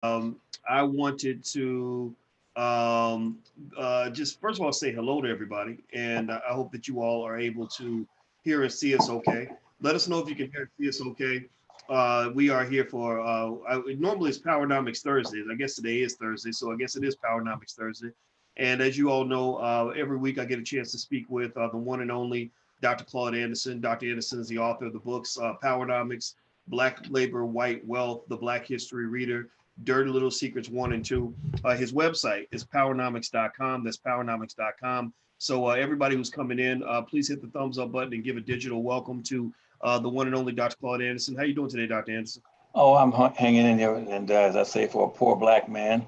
I wanted to just first of all say hello to everybody, and I hope that you all are able to hear and see us okay. Let us know if you can hear and see us okay. We are here for normally it's Powernomics Thursdays. I guess today is Thursday, so I guess it is Powernomics Thursday. And as you all know, every week I get a chance to speak with the one and only Dr. Claude Anderson. Dr. Anderson is the author of the books Powernomics, Black Labor, White Wealth, The Black History Reader, Dirty Little Secrets 1 and 2. His website is powernomics.com. That's powernomics.com. So everybody who's coming in, please hit the thumbs up button and give a digital welcome to the one and only Dr. Claude Anderson. How you doing today, Dr. Anderson? Oh, I'm hanging in there, and as I say, for a poor black man,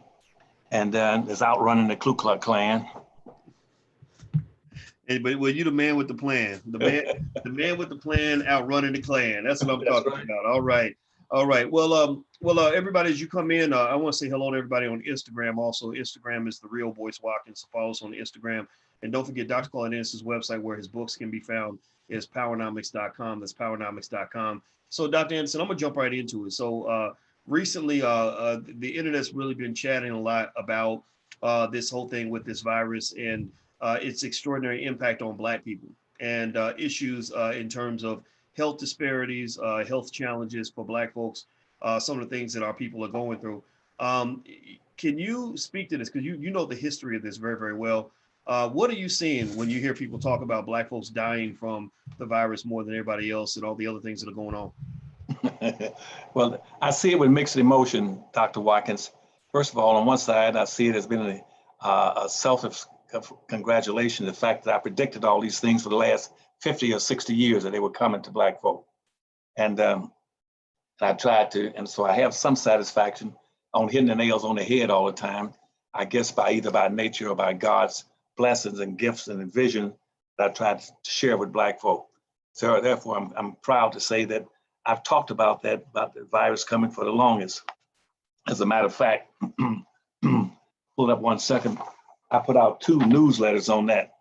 and is outrunning the Ku Klux Klan. But well, you the man with the plan. The man with the plan outrunning the Klan. That's what I'm talking about. All right. All right. Well, everybody, as you come in, I want to say hello to everybody on Instagram. Also, Instagram is the Real Boyce Watkins. So follow us on Instagram. And don't forget Dr. Claude Anderson's website where his books can be found is powernomics.com. That's powernomics.com. So, Dr. Anderson, I'm going to jump right into it. So, recently, the internet's really been chatting a lot about this whole thing with this virus and its extraordinary impact on Black people and issues in terms of health disparities, health challenges for Black folks, some of the things that our people are going through. Can you speak to this? Because you know the history of this very, very well. What are you seeing when you hear people talk about Black folks dying from the virus more than everybody else and all the other things that are going on? Well, I see it with mixed emotion, Dr. Watkins. First of all, on one side, I see it as being a self-congratulation, the fact that I predicted all these things for the last 50 or 60 years that they were coming to Black folk. And I tried to, and so I have some satisfaction on hitting the nails on the head all the time, I guess either by nature or by God's blessings and gifts and vision that I tried to share with Black folk. So therefore, I'm proud to say that I've talked about that, about the virus coming for the longest. As a matter of fact, pull up 1 second. I put out 2 newsletters on that,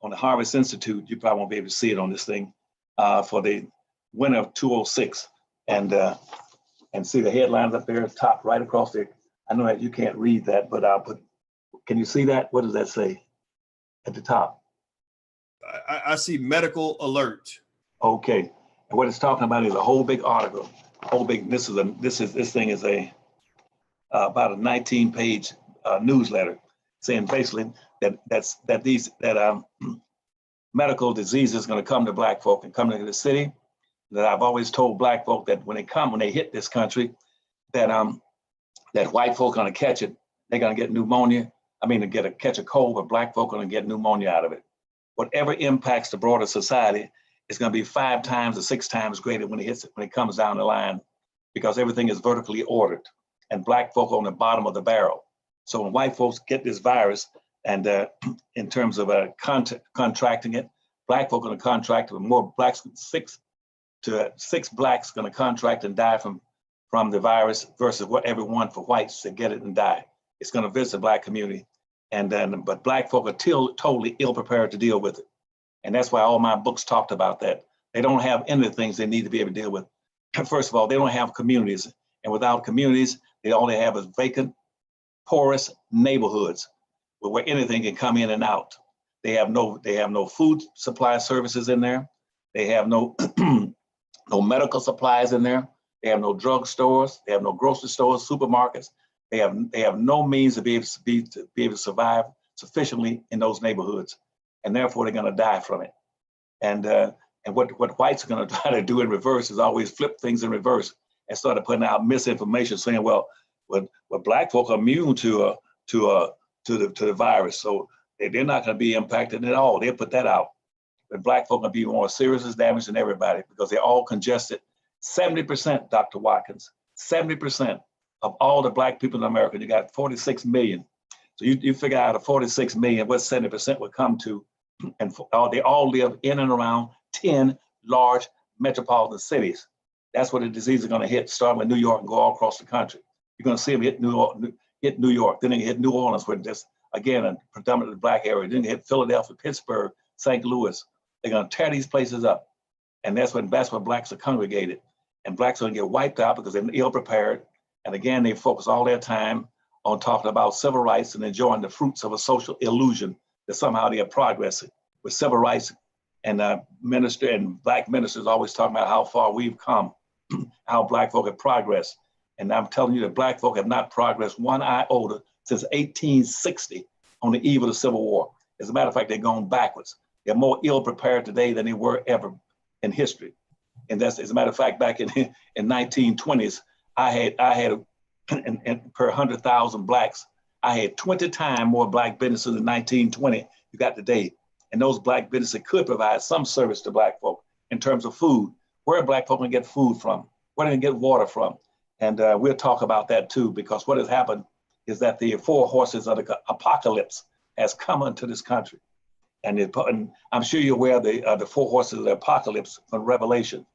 on the Harvest Institute. You probably won't be able to see it on this thing for the winter of 2006. And see the headlines up there at the top, right across there. I know that you can't read that, but I'll put, can you see that? What does that say at the top? I see medical alert. Okay, and what it's talking about is a whole big article, whole big. This thing is about a 19-page newsletter saying basically that medical diseases going to come to Black folk and come to the city. That I've always told Black folk that when they hit this country, that white folk are going to catch it. They're going to get pneumonia. I mean, catch a cold, but Black folk are going to get pneumonia out of it. Whatever impacts the broader society is going to be 5 times or 6 times greater when it comes down the line, because everything is vertically ordered, and Black folk are on the bottom of the barrel. So when white folks get this virus, and in terms of contracting it, Black folk are going to contract it. More Blacks, 6 Blacks going to contract and die from the virus versus every one for whites to get it and die. It's going to visit the Black community, but Black folk are totally ill prepared to deal with it, and that's why all my books talked about that. They don't have any of the things they need to be able to deal with. First of all, they don't have communities, and without communities, they only have is vacant, porous neighborhoods where anything can come in and out. They have no food supply services in there. They have no no medical supplies in there. They have no drug stores. They have no grocery stores, supermarkets. They have no means to be able to survive sufficiently in those neighborhoods, and therefore they're going to die from it. And what whites are going to try to do in reverse is always flip things in reverse and start putting out misinformation, saying, well, Black folk are immune to the virus, so they're not going to be impacted at all. They'll put that out. But Black folk are going to be more serious damage than everybody because they're all congested. 70%, Dr. Watkins, 70% of all the Black people in America, you got 46 million. So you figure out of 46 million, what 70% would come to, and they all live in and around 10 large metropolitan cities. That's where the disease is going to hit, starting with New York and go all across the country. You're going to see them hit New York, then they hit New Orleans, where this, again, a predominantly Black area, then they hit Philadelphia, Pittsburgh, St. Louis. They're going to tear these places up. And that's where Blacks are congregated. And Blacks are going to get wiped out because they're ill prepared, And again, they focus all their time on talking about civil rights and enjoying the fruits of a social illusion that somehow they are progressing with civil rights. And minister and black ministers always talking about how far we've come, how black folk have progressed. And I'm telling you that black folk have not progressed one iota since 1860 on the eve of the Civil War. As a matter of fact, they're going backwards. They're more ill prepared today than they were ever in history. And that's, as a matter of fact, back in 1920s, I had and per 100,000 blacks, I had 20 times more black businesses in 1920 you got today. And those black businesses could provide some service to black folk in terms of food. Where are black folk gonna get food from? Where are they gonna get water from? And we'll talk about that too, because what has happened is that the four horses of the apocalypse has come into this country. And I'm sure you're aware of the four horses of the apocalypse from Revelation.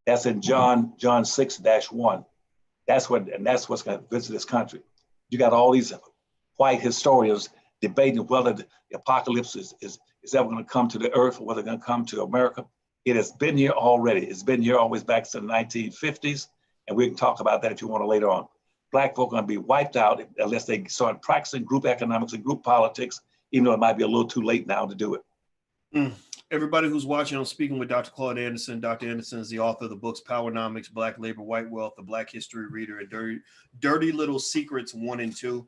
That's in John 6-1. That's what's going to visit this country. You got all these white historians debating whether the apocalypse is ever going to come to the earth or whether it's going to come to America. It has been here already. It's been here always back to the 1950s, and we can talk about that if you want to later on. Black folk are going to be wiped out unless they start practicing group economics and group politics, even though it might be a little too late now to do it. Everybody who's watching, I'm speaking with Dr. Claude Anderson. Dr. Anderson is the author of the books Powernomics, Black Labor, White Wealth, The Black History Reader, and Dirty Little Secrets 1 and 2.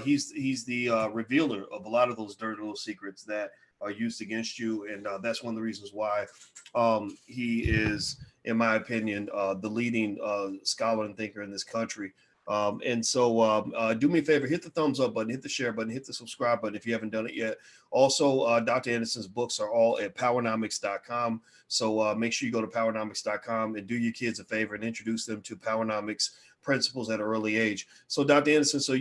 He's the revealer of a lot of those dirty little secrets that are used against you. And that's one of the reasons why he is, in my opinion, the leading scholar and thinker in this country. And so do me a favor, hit the thumbs up button, hit the share button, hit the subscribe button if you haven't done it yet. Also, Dr. Anderson's books are all at powernomics.com. So make sure you go to powernomics.com and do your kids a favor and introduce them to Powernomics principles at an early age. So Dr. Anderson, so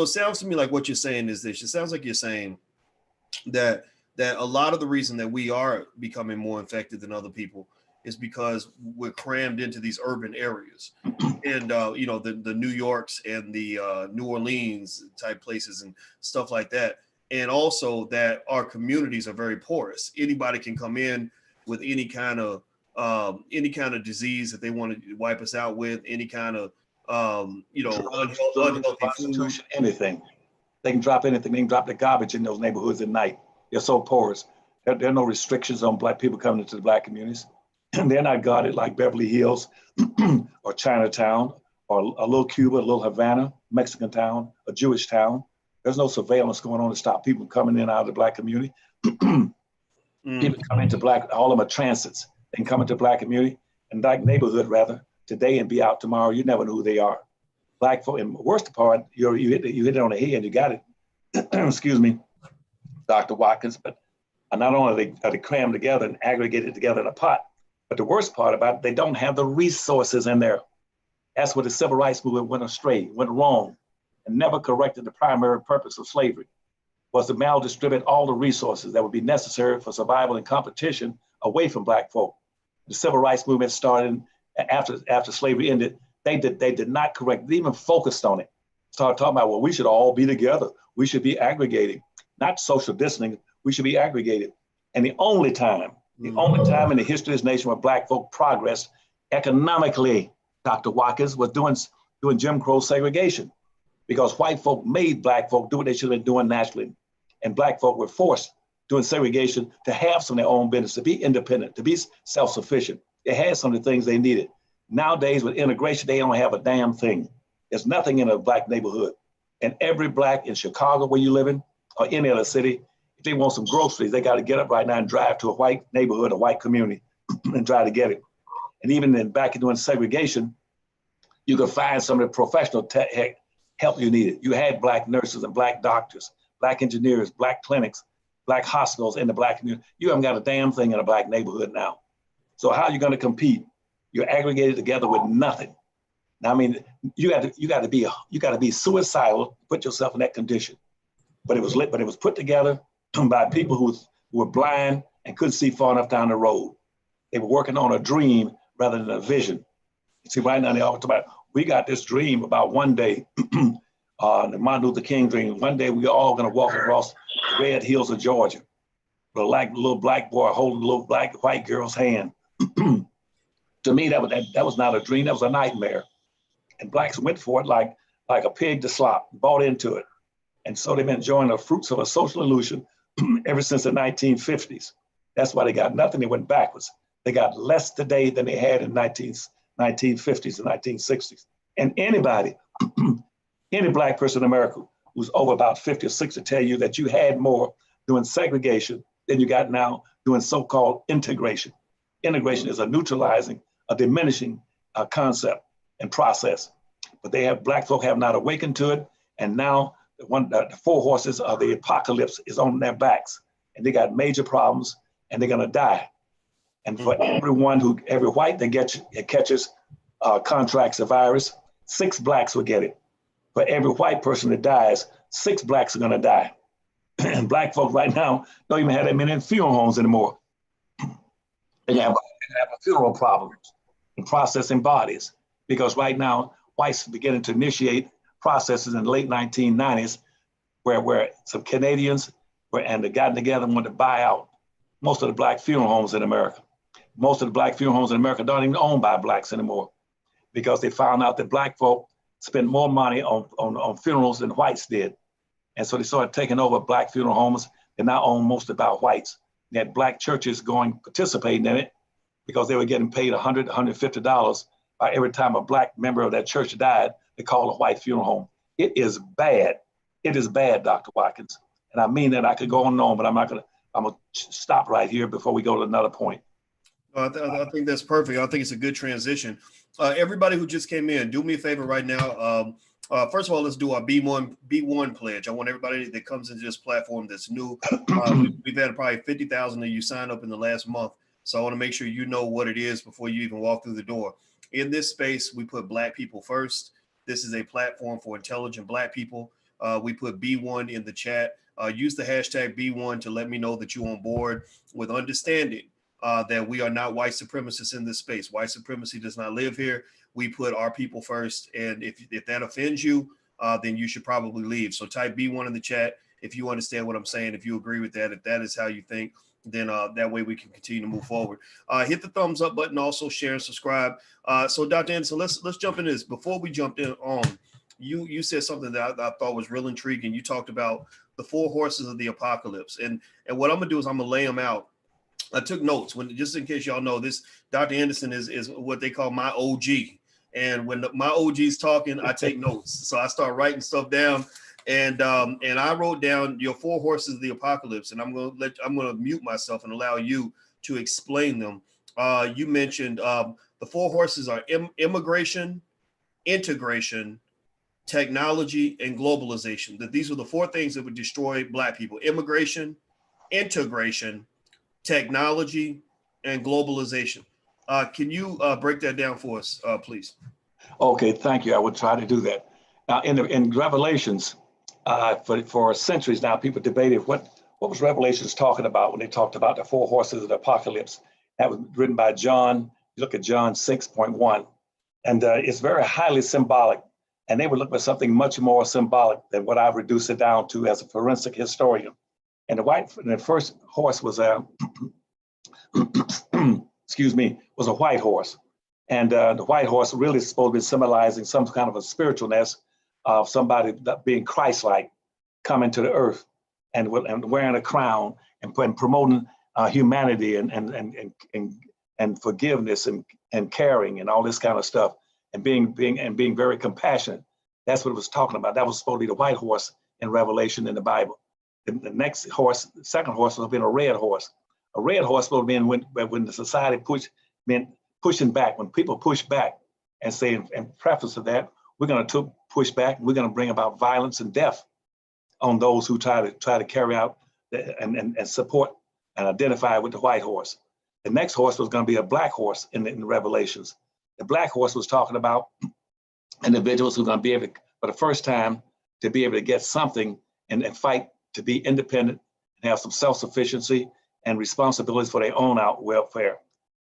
it sounds to me like what you're saying is this. It sounds like you're saying that a lot of the reason that we are becoming more infected than other people is because we're crammed into these urban areas, and the New Yorks and the New Orleans type places and stuff like that, and also that our communities are very porous. Anybody can come in with any kind of disease that they want to wipe us out with, any kind of unhealthy food. Anything. They can drop anything. They can drop the garbage in those neighborhoods at night. They're so porous. There are no restrictions on black people coming into the black communities. They're not guarded like Beverly Hills or Chinatown or a little Cuba, a little Havana, Mexican town, a Jewish town. There's no surveillance going on to stop people coming in and out of the black community. People come into black, all of them are transits. They can come into black community and black neighborhood rather today and be out tomorrow. You never know who they are. Black folk, and the worst part, you hit it on the head, you got it. Excuse me, Dr. Watkins, but not only are they crammed together and aggregated together in a pot, but the worst part about it, they don't have the resources in there. That's where the civil rights movement went astray, went wrong, and never corrected the primary purpose of slavery, was to maldistribute all the resources that would be necessary for survival and competition away from black folk. The civil rights movement started after slavery ended. They did not correct, they even focused on it. Started talking about, well, we should all be together. We should be aggregating, not social distancing, we should be aggregated. And the only time in the history of this nation where black folk progressed economically, Dr. Watkins, was doing Jim Crow segregation, because white folk made black folk do what they should have been doing naturally. And black folk were forced doing segregation to have some of their own business, to be independent, to be self-sufficient. They had some of the things they needed. Nowadays with integration, they don't have a damn thing. There's nothing in a black neighborhood. And every black in Chicago where you live in, or any other city, if they want some groceries, they got to get up right now and drive to a white neighborhood, a white community, and try to get it. And even then, back in doing segregation, you could find some of the professional help you needed. You had black nurses and black doctors, black engineers, black clinics, black hospitals in the black community. You haven't got a damn thing in a black neighborhood now. So how are you going to compete? You're aggregated together with nothing. Now, I mean, you got to be suicidal, put yourself in that condition. But it was put together by people who were blind and couldn't see far enough down the road. They were working on a dream rather than a vision. You see, right now they all talk about, we got this dream about one day, the Martin Luther King dream. One day we're all going to walk across the red hills of Georgia with a little black boy holding a little white girl's hand. To me, that was not a dream. That was a nightmare. And blacks went for it like a pig to slop, bought into it. And so they've been enjoying the fruits of a social illusion ever since the 1950s. That's why they got nothing. They went backwards. They got less today than they had in 1950s and 1960s. And anybody, any black person in America who's over about 50 or 60 tell you that you had more doing segregation than you got now doing so-called integration. Integration is a neutralizing, a diminishing concept and process. But black folk have not awakened to it. And now the four horses of the apocalypse is on their backs. And they got major problems and they're gonna die. And for every white that catches, contracts the virus, 6 blacks will get it. For every white person that dies, 6 blacks are gonna die. And black folk right now don't even have that many in funeral homes anymore. They have funeral problems and processing bodies, because right now, whites are beginning to initiate processes in the late 1990s where some Canadians and they got together and wanted to buy out most of the black funeral homes in America. Most of the black funeral homes in America don't even owned by blacks anymore, because they found out that black folk spent more money on funerals than whites did. And so they started taking over black funeral homes. They now own mostly by whites. They had black churches participating in it because they were getting paid $100, $150 by every time a black member of that church died. They called a white funeral home. It is bad. It is bad, Dr. Watkins. And I mean that. I could go on and on, but I'm going to stop right here before we go to another point. I think that's perfect. I think it's a good transition. Everybody who just came in, do me a favor right now. First of all, let's do our B1 pledge. I want everybody that comes into this platform that's new. We've had probably 50,000 of you sign up in the last month. So I want to make sure you know what it is before you even walk through the door. In this space, we put black people first. This is a platform for intelligent black people. We put B1 in the chat. Use the hashtag B1 to let me know that you're on board with understanding that we are not white supremacists in this space. White supremacy does not live here. We put our people first. And if that offends you, then you should probably leave. So type B1 in the chat if you understand what I'm saying, if you agree with that, if that is how you think, then that way we can continue to move forward. Hit the thumbs up button, also share and subscribe. So Dr. Anderson, let's jump into this. Before we jump in on, you said something that I thought was real intriguing. You talked about the 4 horses of the apocalypse. And what I'm gonna do is I'm gonna lay them out. I took notes just in case y'all know this. Dr. Anderson is what they call my OG. And when my OG is talking, I take notes. So I start writing stuff down. And I wrote down your 4 horses of the apocalypse, and I'm gonna mute myself and allow you to explain them. You mentioned the 4 horses are immigration, integration, technology, and globalization. That these were the 4 things that would destroy black people: immigration, integration, technology, and globalization. Can you break that down for us, please? Okay, thank you. I would try to do that. Now, in Revelations, for centuries now, people debated what was Revelations talking about when they talked about the 4 horses of the apocalypse. That was written by John. You look at John 6.1, and it's very highly symbolic. And they would look for something much more symbolic than what I've reduced it down to as a forensic historian. And the first horse was a, excuse me, was a white horse. And the white horse really is supposed to be symbolizing some kind of a spiritualness of somebody being Christ-like, coming to the earth and wearing a crown and promoting humanity and forgiveness and caring and all this kind of stuff, and being very compassionate. That's what it was talking about. That was supposed to be the white horse in Revelation in the Bible. The next horse, the second horse, would have been a red horse. A red horse would have been when the society meant pushing back, when people push back and say, in preface of that, we're going to push back, and we're going to bring about violence and death on those who try to carry out and support and identify with the white horse. The next horse was going to be a black horse in the Revelations. The black horse was talking about individuals who are going to be able to, for the first time, to be able to get something and fight to be independent and have some self-sufficiency and responsibilities for their own welfare.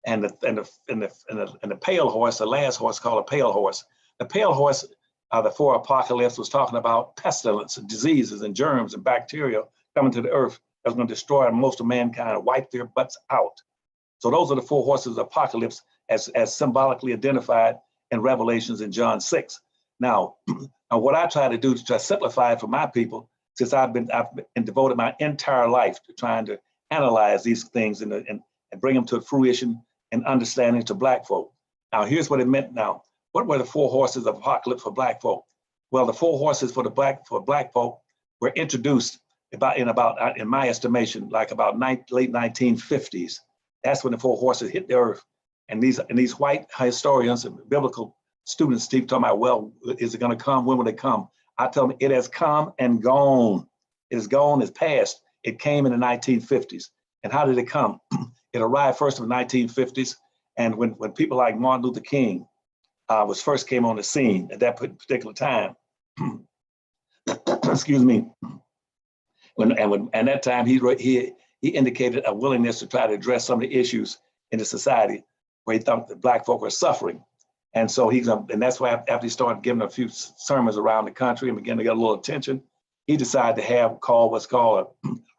And the pale horse, the last horse called a pale horse. The pale horse, the 4 apocalypse was talking about pestilence and diseases and germs and bacteria coming to the earth that's going to destroy most of mankind and wipe their butts out. So those are the 4 horses of the apocalypse as symbolically identified in Revelations in John 6. Now, what I try to do to try to simplify it for my people, since I've been devoted my entire life to trying to analyze these things and bring them to fruition and understanding to Black folk. Now, here's what it meant now. What were the four horses of apocalypse for Black folk? Well, the four horses for Black folk were introduced in my estimation, like about late 1950s. That's when the four horses hit the earth. And these white historians and biblical students, Steve, talking about, well, is it going to come? When will it come? I tell them it has come and gone. It is gone, it's past. It came in the 1950s. And how did it come? It arrived first in the 1950s. And when people like Martin Luther King was first came on the scene at that particular time, excuse me, and that time he indicated a willingness to try to address some of the issues in the society where he thought that Black folk were suffering. And so and that's why after he started giving a few sermons around the country and began to get a little attention, he decided to have what's called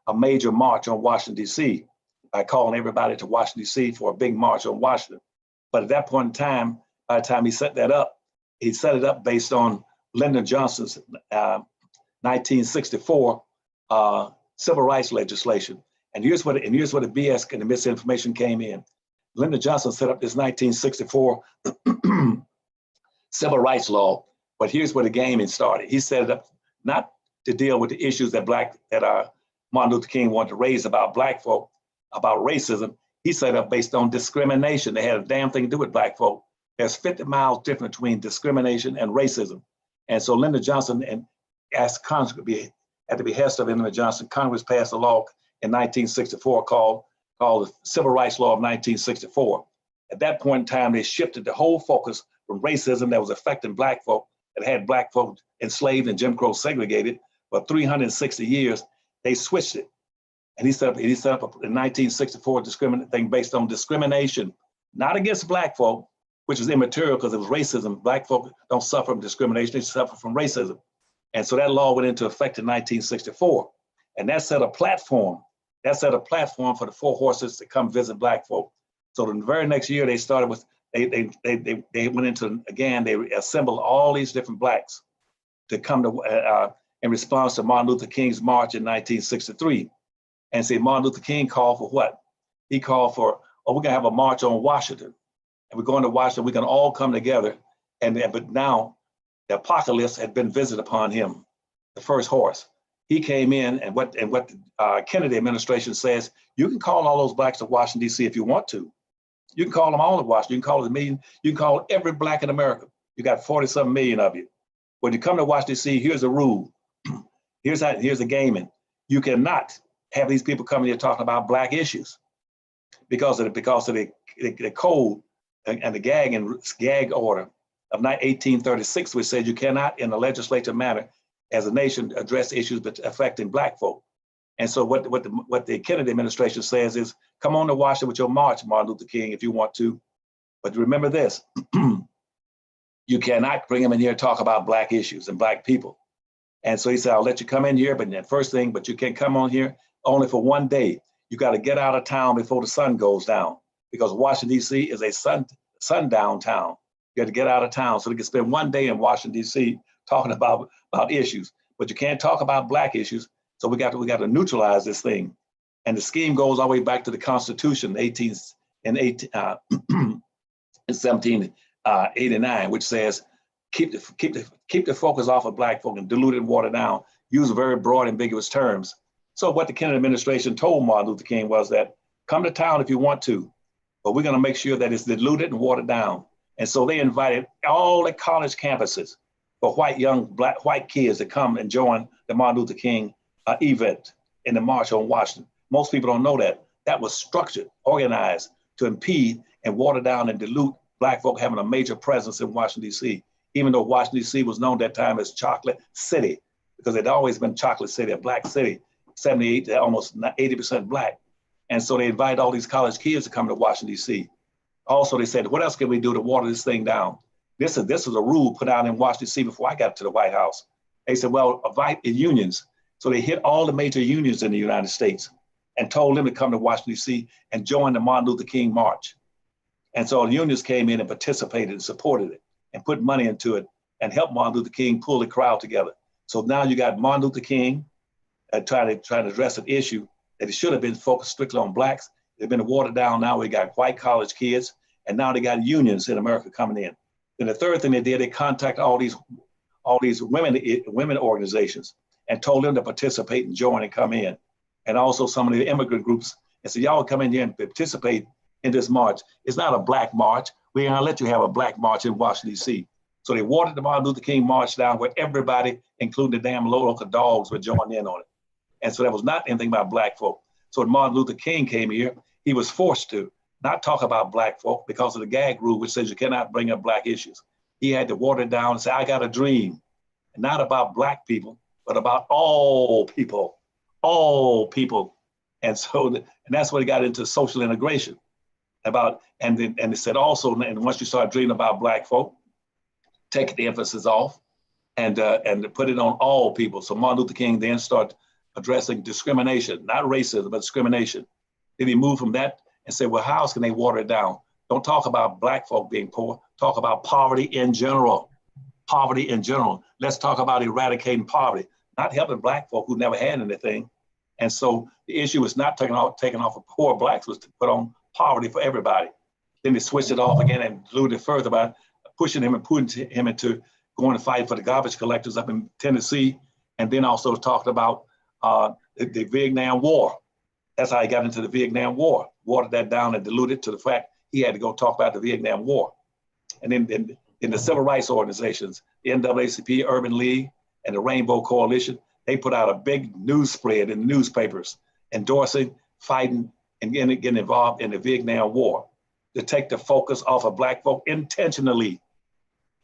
a major march on Washington, D.C. by calling everybody to Washington, D.C. for a big march on Washington. But at that point in time, by the time he set that up, he set it up based on Lyndon Johnson's 1964 civil rights legislation. And here's where the BS and the misinformation came in. Lyndon Johnson set up this 1964 civil rights law, but here's where the gaming started. He set it up not to deal with the issues that Martin Luther King wanted to raise about Black folk, about racism. He set it up based on discrimination. They had a damn thing to do with Black folk. There's 50 miles difference between discrimination and racism. And so Lyndon Johnson asked Congress, at the behest of Lyndon Johnson, Congress passed a law in 1964 called the Civil Rights Law of 1964. At that point in time, they shifted the whole focus from racism that was affecting Black folk, that had Black folk enslaved and Jim Crow segregated for 360 years. They switched it. And he set up a 1964 thing based on discrimination, not against Black folk, which is immaterial because it was racism. Black folk don't suffer from discrimination, they suffer from racism. And so that law went into effect in 1964. And that set a platform. That set a platform for the four horses to come visit Black folk. So the very next year they started with, they went into, again, they assembled all these different Blacks to come to, in response to Martin Luther King's march in 1963. And say Martin Luther King called for what? He called for, we're gonna have a march on Washington. And we're going to Washington, we're gonna all come together. But now the apocalypse had been visited upon him, the first horse. He came in and what the Kennedy administration says, you can call all those Blacks to Washington, D.C. if you want to. You can call them all to Washington, you can call it a million, you can call every Black in America. You got 40-something million of you. When you come to Washington, D.C., here's the rule. Here's the gaming. You cannot have these people coming here talking about Black issues because of the code and the gag order of 1836, which said you cannot, in a legislative manner, as a nation, address issues affecting Black folk. And so what the Kennedy administration says is, come on to Washington with your march, Martin Luther King, if you want to. But remember this, you cannot bring them in here and talk about Black issues and Black people. And so he said, I'll let you come in here, but the first thing, but you can't come on here only for one day. You got to get out of town before the sun goes down, because Washington, D.C. is a sundown town. You got to get out of town so they can spend one day in Washington, D.C. talking about issues, but you can't talk about Black issues. So we got to neutralize this thing. And the scheme goes all the way back to the Constitution in 1789, which says, keep the focus off of Black folk and dilute it and water down, use very broad, ambiguous terms. So what the Kennedy administration told Martin Luther King was that, come to town if you want to, but we're going to make sure that it's diluted and watered down. And so they invited all the college campuses for white kids to come and join the Martin Luther King event in the March on Washington. Most people don't know that. That was structured, organized to impede and water down and dilute Black folk having a major presence in Washington, D.C., even though Washington, D.C. was known at that time as Chocolate City, because it had always been Chocolate City, a Black city, 78 to almost 80% Black. And so they invited all these college kids to come to Washington, D.C. Also, they said, what else can we do to water this thing down? This is a rule put out in Washington, D.C. before I got to the White House. They said, well, invite unions. So they hit all the major unions in the United States and told them to come to Washington, D.C. and join the Martin Luther King March. And so the unions came in and participated and supported it. and put money into it and help Martin Luther King pull the crowd together. So now you got Martin Luther King trying to address an issue that it should have been focused strictly on blacks. They've been watered down. Now we got white college kids, and now they got unions in America coming in. Then the third thing they did, they contacted all these women organizations and told them to participate and join and come in. And also some of the immigrant groups and said, y'all come in here and participate in this march. It's not a black march. We're gonna let you have a black march in Washington, D.C. So they watered the Martin Luther King march down where everybody, including the damn local dogs, were joining in on it. And so that was not anything about black folk. So when Martin Luther King came here, he was forced to not talk about black folk because of the gag rule, which says you cannot bring up black issues. He had to water it down and say, I got a dream, and not about black people, but about all people, all people. And so, and that's what he got into social integration about, and it said also, and once you start dreaming about black folk, take the emphasis off and put it on all people. So Martin Luther King then started addressing discrimination, not racism, but discrimination. Then he moved from that and said, well, how else can they water it down? Don't talk about black folk being poor, talk about poverty in general. Poverty in general. Let's talk about eradicating poverty, not helping black folk who never had anything. And so the issue was not taking off of poor blacks, was to put on poverty for everybody. Then they switched it off again and diluted it further by pushing him and putting him into going to fight for the garbage collectors up in Tennessee. And then also talked about the Vietnam War. That's how he got into the Vietnam War, watered that down and diluted to the fact he had to go talk about the Vietnam War. And then in the civil rights organizations, the NAACP, Urban League, and the Rainbow Coalition, they put out a big news spread in the newspapers endorsing, fighting, and getting involved in the Vietnam War to take the focus off of black folk intentionally.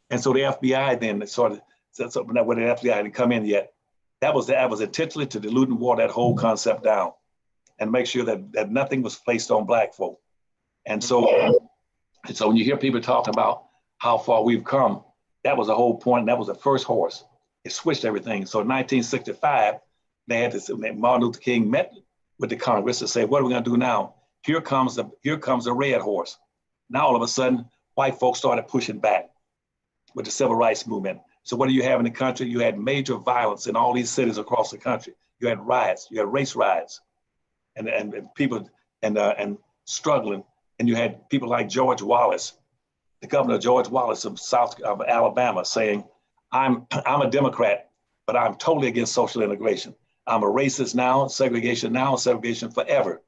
And so the FBI then sort of said something that when the FBI hadn't come in yet, that was intentionally to dilute and water that whole concept down and make sure that nothing was placed on black folk. And so when you hear people talking about how far we've come, that was the whole point. That was the first horse. It switched everything. So in 1965, they had this, Martin Luther King met with the Congress to say, what are we gonna do now? Here comes the red horse. Now all of a sudden, white folks started pushing back with the civil rights movement. So what do you have in the country? You had major violence in all these cities across the country. You had riots, you had race riots, and people and struggling. And you had people like George Wallace, the governor George Wallace of Alabama, saying, I'm a Democrat, but I'm totally against social integration. I'm a racist now, segregation forever.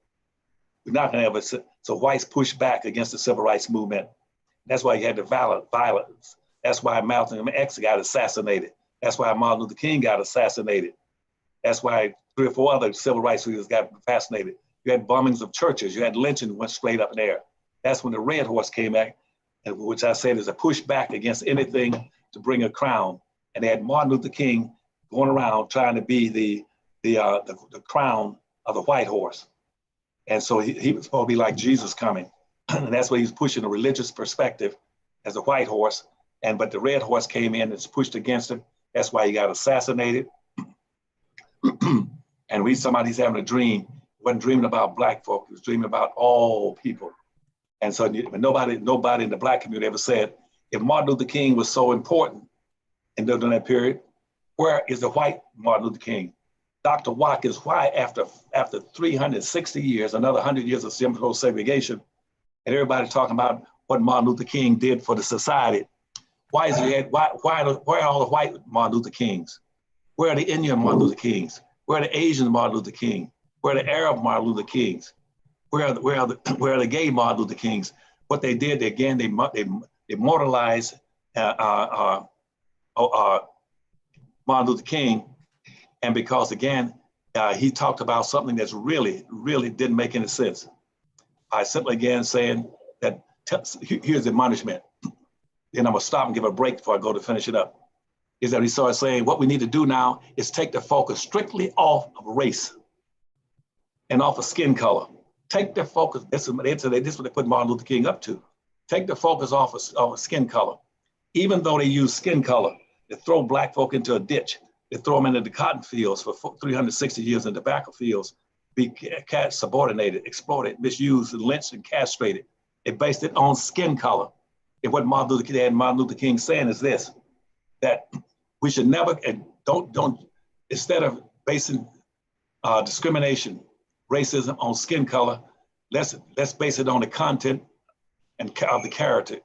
We're not gonna have it. So whites pushed back against the civil rights movement. That's why you had the violence. That's why Malcolm X got assassinated. That's why Martin Luther King got assassinated. That's why 3 or 4 other civil rights leaders got assassinated. You had bombings of churches. You had lynching went straight up in there. That's when the red horse came back, which I said is a pushback against anything to bring a crown. And they had Martin Luther King going around trying to be the crown of the white horse. And so he was supposed to be like Jesus coming. And that's why he was pushing a religious perspective as a white horse. But the red horse came in and pushed against him. That's why he got assassinated. And somebody's having a dream. He wasn't dreaming about black folk. He was dreaming about all people. And so nobody in the black community ever said, if Martin Luther King was so important during that period, where is the white Martin Luther King? Dr. Watkins, why after 360 years, another 100 years of civil segregation, and everybody talking about what Martin Luther King did for the society, why are all the white Martin Luther Kings? Where are the Indian Martin Luther Kings? Where are the Asian Martin Luther King? Where are the Arab Martin Luther Kings? Where are the gay Martin Luther Kings? What they did, again, they immortalized Martin Luther King. And because, again, he talked about something that's really, really didn't make any sense. I simply, again, saying that here's the admonishment. Then I'm gonna stop and give a break before I go to finish it up. Is that he started saying, what we need to do now is take the focus strictly off of race and off of skin color. Take the focus, this is what they put Martin Luther King up to. Take the focus off of skin color. Even though they use skin color to throw black folk into a ditch, they throw them into the cotton fields for 360 years in tobacco fields, be subordinated, exploited, misused, and lynched and castrated. They based it on skin color. And what Martin Luther King saying is this, that we should never, and don't instead of basing discrimination, racism on skin color, let's base it on the content and of the character.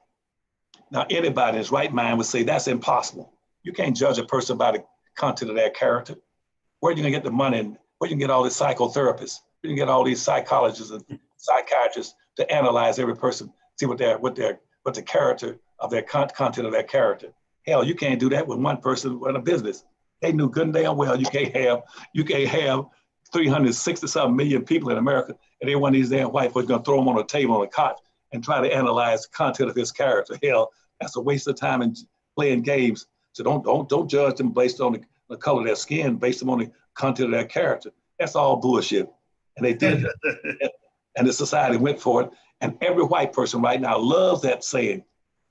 Now, anybody in his right mind would say that's impossible. You can't judge a person by the content of their character. Where are you gonna get the money and where you can get all these psychotherapists? Where you can get all these psychologists and psychiatrists to analyze every person, see what the character of their content of their character. Hell, you can't do that with one person in a business. They knew good and damn well you can't have 360-something million people in America, and they one of these damn white folks gonna throw them on a table on a cot and try to analyze the content of his character. Hell, that's a waste of time in playing games. So don't judge them based on the color of their skin, based on the content of their character. That's all bullshit. And they did it. And the society went for it. And every white person right now loves that saying.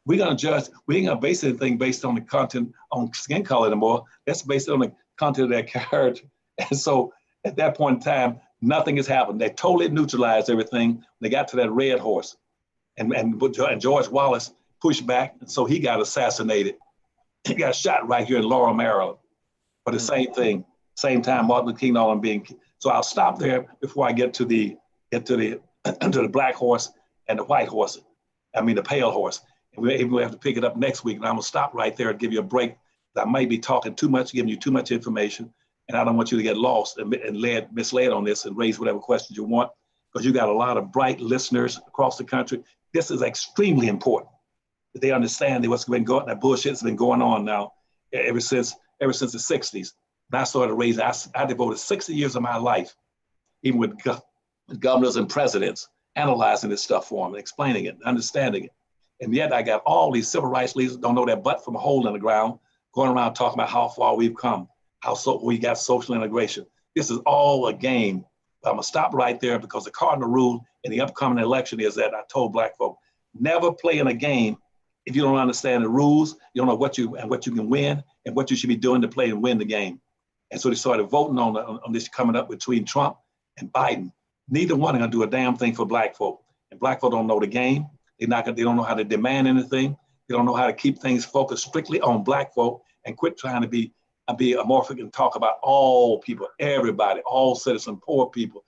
We ain't gonna base anything based on the content on skin color anymore. That's based on the content of their character. And so at that point in time, nothing has happened. They totally neutralized everything. They got to that red horse. And George Wallace pushed back, and so he got assassinated. He got shot right here in Laurel, Maryland. But the same thing, same time Martin Luther King all being. So I'll stop there before I get to the black horse and the white horse. I mean the pale horse. And we have to pick it up next week. And I'm gonna stop right there and give you a break. I might be talking too much, giving you too much information, and I don't want you to get lost and misled on this and raise whatever questions you want, because you got a lot of bright listeners across the country. This is extremely important that they understand that what's been going, that bullshit's been going on now ever since the 60s. And I started raising, I devoted 60 years of my life, even with governors and presidents, analyzing this stuff for them, explaining it, understanding it. And yet I got all these civil rights leaders don't know their butt from a hole in the ground, going around talking about how far we've come, we got social integration. This is all a game. I'm gonna stop right there, because the cardinal rule in the upcoming election is that I told black folk, never play in a game if you don't understand the rules, you don't know what you can win and what you should be doing to play and win the game. And so they started voting on this coming up between Trump and Biden. Neither one are gonna do a damn thing for black folk. And black folk don't know the game. They don't know how to demand anything. They don't know how to keep things focused strictly on black folk and quit trying to be amorphic and talk about all people, everybody, all citizens, poor people,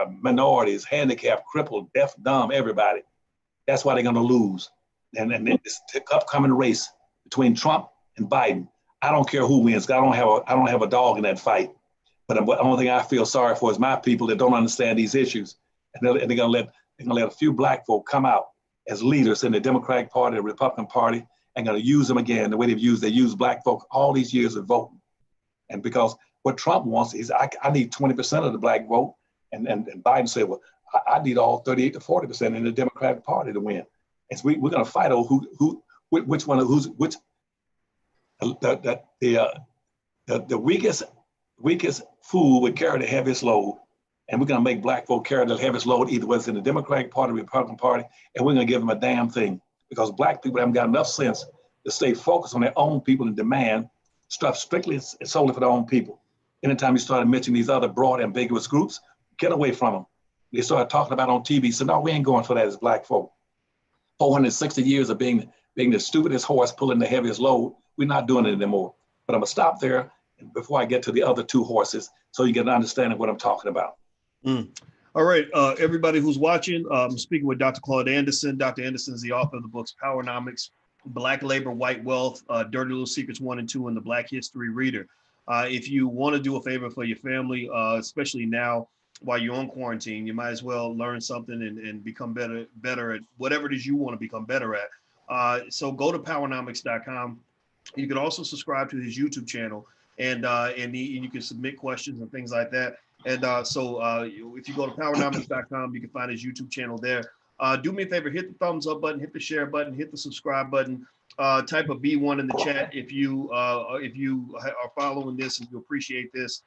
minorities, handicapped, crippled, deaf, dumb, everybody. That's why they're gonna lose. And this upcoming race between Trump and Biden, I don't care who wins. I don't have a dog in that fight. But the only thing I feel sorry for is my people that don't understand these issues. And they're gonna let a few black folk come out as leaders in the Democratic Party, the Republican Party, and gonna use them again the way they use black folk all these years of voting. And because what Trump wants is, I need 20% of the black vote, and Biden said, well, I need all 38 to 40% in the Democratic Party to win. And so we're gonna fight over the weakest fool would carry the heaviest load. And we're gonna make black folk carry the heaviest load, either whether it's in the Democratic Party, Republican Party, and we're gonna give them a damn thing, because black people haven't got enough sense to stay focused on their own people and demand stuff strictly and solely for their own people. Anytime you started mentioning these other broad, ambiguous groups, get away from them. They started talking about on TV, so no, we ain't going for that as black folk. 460 years of being the stupidest horse pulling the heaviest load, we're not doing it anymore. But I'm gonna stop there before I get to the other two horses, so you get an understanding of what I'm talking about. All right, everybody who's watching, I'm speaking with Dr. Claude Anderson. Dr. Anderson is the author of the books Powernomics, Black Labor, White Wealth, Dirty Little Secrets 1 and 2, and the Black History Reader. If you want to do a favor for your family, especially now while you're on quarantine, you might as well learn something and become better at whatever it is you want to become better at. So go to powernomics.com. You can also subscribe to his YouTube channel, and you can submit questions and things like that. And so if you go to powernomics.com, you can find his YouTube channel there. Do me a favor, hit the thumbs up button, hit the share button, hit the subscribe button. Type a B1 in the chat if you are following this and you appreciate this.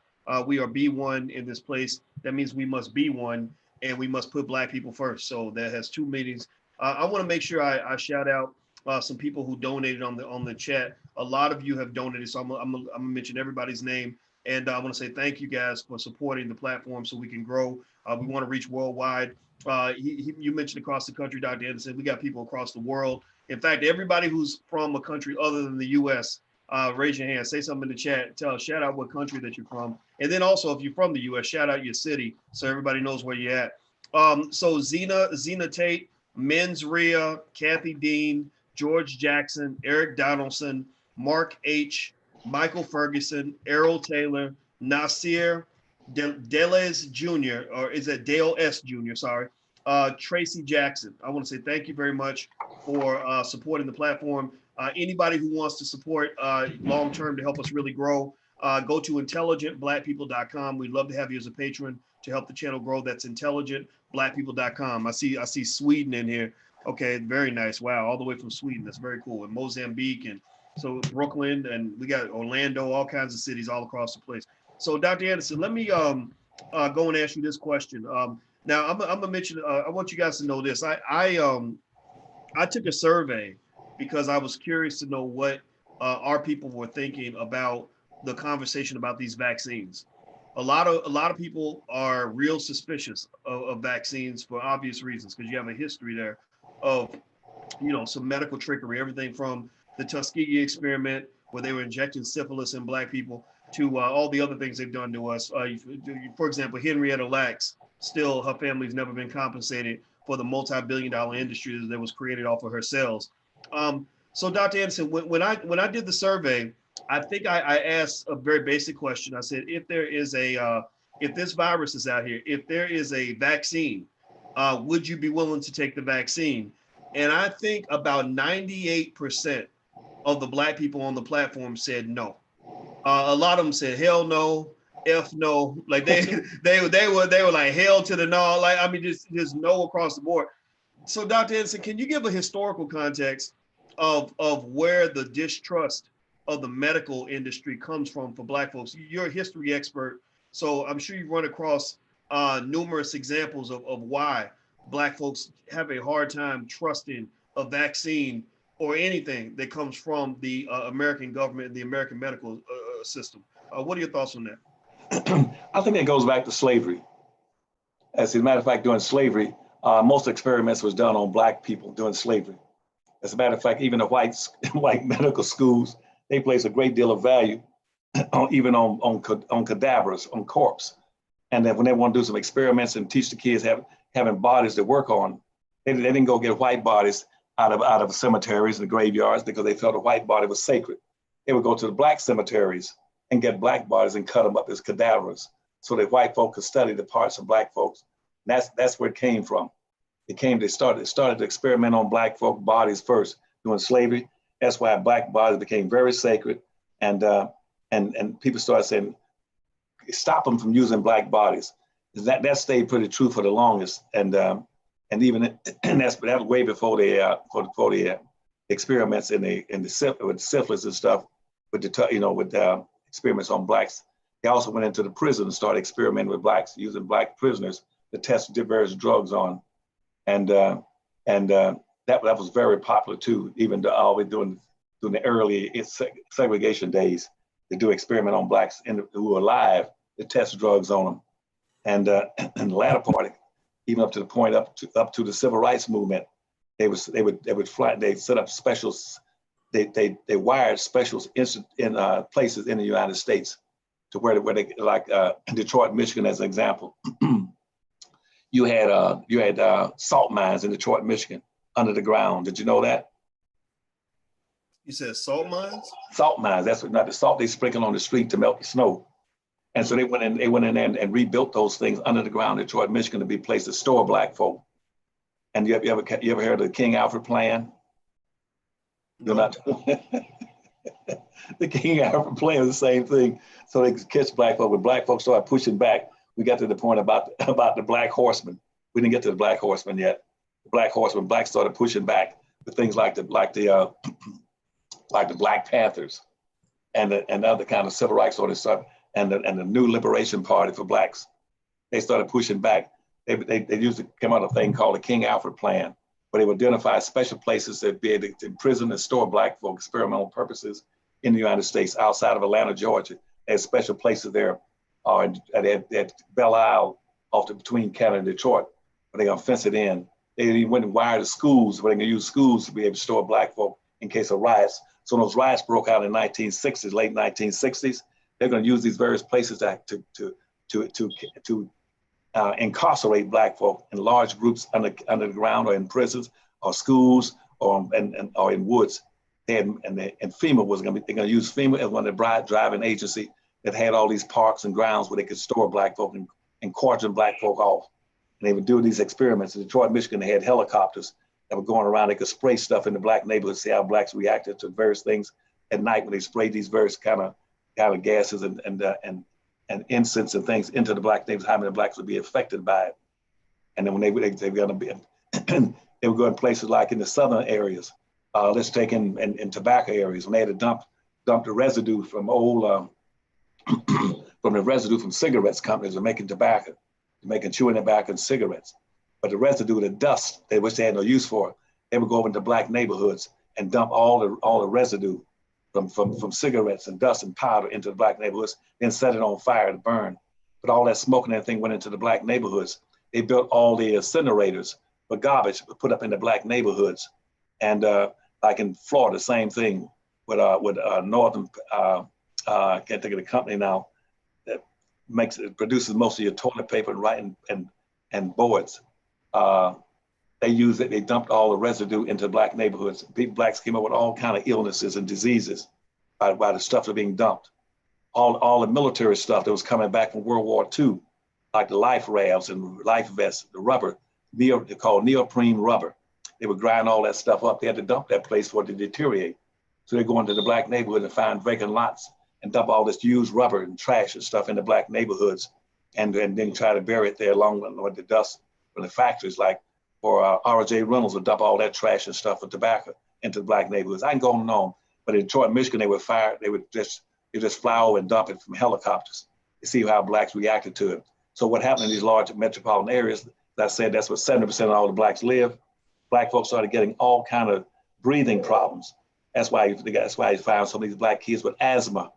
We are B1 in this place. That means we must be one, and we must put black people first. So that has two meanings. I want to make sure I shout out some people who donated on the chat. A lot of you have donated, so I'm gonna mention everybody's name. And I want to say thank you guys for supporting the platform so we can grow. We want to reach worldwide. You mentioned across the country, Dr. Anderson. We got people across the world. In fact, everybody who's from a country other than the US, raise your hand, say something in the chat, shout out what country that you're from. And then also if you're from the US, shout out your city so everybody knows where you're at. So Zena Tate, Men's Rhea, Kathy Dean, George Jackson, Eric Donaldson, Mark H., Michael Ferguson, Errol Taylor, Nasir Deles Jr., or is it Dale S. Jr., sorry, Tracy Jackson. I want to say thank you very much for supporting the platform. Anybody who wants to support long-term to help us really grow, go to intelligentblackpeople.com. We'd love to have you as a patron to help the channel grow. That's intelligentblackpeople.com. I see Sweden in here. Okay, very nice. Wow, all the way from Sweden. That's very cool. And Mozambique, and so Brooklyn, and we got Orlando, all kinds of cities all across the place. So Dr. Anderson, let me go and ask you this question. Now I'm gonna mention, I want you guys to know this. I took a survey because I was curious to know what our people were thinking about the conversation about these vaccines. A lot of people are real suspicious of vaccines for obvious reasons, because you have a history there of, you know, some medical trickery, everything from the Tuskegee experiment where they were injecting syphilis in Black people to all the other things they've done to us. For example, Henrietta Lacks, still her family's never been compensated for the multi-billion-dollar industry that was created off of her cells. So Dr. Anderson, when I did the survey, I think I asked a very basic question. I said, if there is if this virus is out here, if there is a vaccine, would you be willing to take the vaccine? And I think about 98% of the Black people on the platform said no. A lot of them said hell no, F no. Like they were like hell to the no. Like, I mean, just no across the board. So Dr. Anderson, can you give a historical context of where the distrust of the medical industry comes from for Black folks? You're a history expert, so I'm sure you've run across numerous examples of why Black folks have a hard time trusting a vaccine or anything that comes from the American government and the American medical system. What are your thoughts on that? I think that goes back to slavery. As a matter of fact, during slavery, most experiments was done on Black people during slavery. As a matter of fact, even the white medical schools, they place a great deal of value even on cadavers, on corpse. And then when they want to do some experiments and teach the kids having bodies to work on, they didn't go get white bodies out of cemeteries and graveyards because they felt a white body was sacred. They would go to the Black cemeteries and get Black bodies and cut them up as cadavers so that white folk could study the parts of Black folks. And that's where it came from. They started to experiment on Black folk bodies first during slavery. That's why Black bodies became very sacred, and people started saying, stop them from using Black bodies. That stayed pretty true for the longest, and even that was way before the experiments with syphilis and stuff, with the experiments on Blacks. They also went into the prison and started experimenting with Blacks, using Black prisoners to test various drugs on, and that was very popular too. Even always during the early segregation days, they do experiment on Blacks who were alive to test drugs on them, and in the latter part, even up to the point up to the civil rights movement, they set up specials. They wired specials in places in the United States to where they, like Detroit, Michigan, as an example. You had salt mines in Detroit, Michigan, under the ground. Did you know that? You said salt mines? Salt mines. That's not the salt they sprinkle on the street to melt the snow. And so they went in there and rebuilt those things under the ground in Detroit, Michigan, to be places to store Black folk. And you ever heard of the King Alfred Plan? No. You're not. The King Alfred Plan is the same thing. So they could catch Black folk. When Black folks started pushing back, we got to the point about the Black Horseman. We didn't get to the Black Horseman yet. The Black Horseman, Blacks started pushing back with things like the Black Panthers and other kind of civil rights sort of stuff, and the New Liberation Party for Blacks. They started pushing back. They used to come out with a thing called the King Alfred Plan, where they would identify special places that be able to imprison and store Black for experimental purposes in the United States, outside of Atlanta, Georgia. They had special places there, at Belle Isle, between Canada and Detroit, where they're gonna fence it in They even went and wired the schools where they can use schools to be able to store black folk in case of riots. So when those riots broke out in the 1960s, late 1960s, they're going to use these various places to incarcerate black folk in large groups under the ground or in prisons or schools or in woods. And FEMA was going to be, they're going to use FEMA as one of the driving agency that had all these parks and grounds where they could store black folk and cordon black folk off. And they would do these experiments. In Detroit, Michigan, they had helicopters that were going around. They could spray stuff in the black neighborhood, see how blacks reacted to various things at night when they sprayed these various kind of gases and incense and things into the black neighborhoods, how many blacks would be affected by it. And then when they were going to be, they would go in places like in the southern areas. Let's take in tobacco areas when they had to dump the residue from old from cigarettes companies are making tobacco, making chewing tobacco and cigarettes. But the residue, the dust, which they had no use for, they would go over into black neighborhoods and dump all the residue from cigarettes and dust and powder into the black neighborhoods, then set it on fire to burn. But all that smoke and everything went into the black neighborhoods. They built all the incinerators for garbage put up in the black neighborhoods. And like in Florida, same thing with Northern, I can't think of the company now, that produces most of your toilet paper and boards. They dumped all the residue into black neighborhoods. Blacks came up with all kind of illnesses and diseases by the stuff that being dumped. All the military stuff that was coming back from World War II, like the life rafts and life vests, the rubber, they're called neoprene rubber. They would grind all that stuff up. They had to dump that place for it to deteriorate. So they go into the black neighborhood and find vacant lots and dump all this used rubber and trash and stuff in the black neighborhoods, and then try to bury it there along with the dust from the factories, like or R.J. Reynolds would dump all that trash and stuff for tobacco into the black neighborhoods. I can go on and on, but in Detroit, Michigan, they would just fly over and dump it from helicopters to see how blacks reacted to it. So what happened in these large metropolitan areas, as I said, that's where 70% of all the blacks live. Black folks started getting all kind of breathing problems. That's why you find some of these black kids with asthma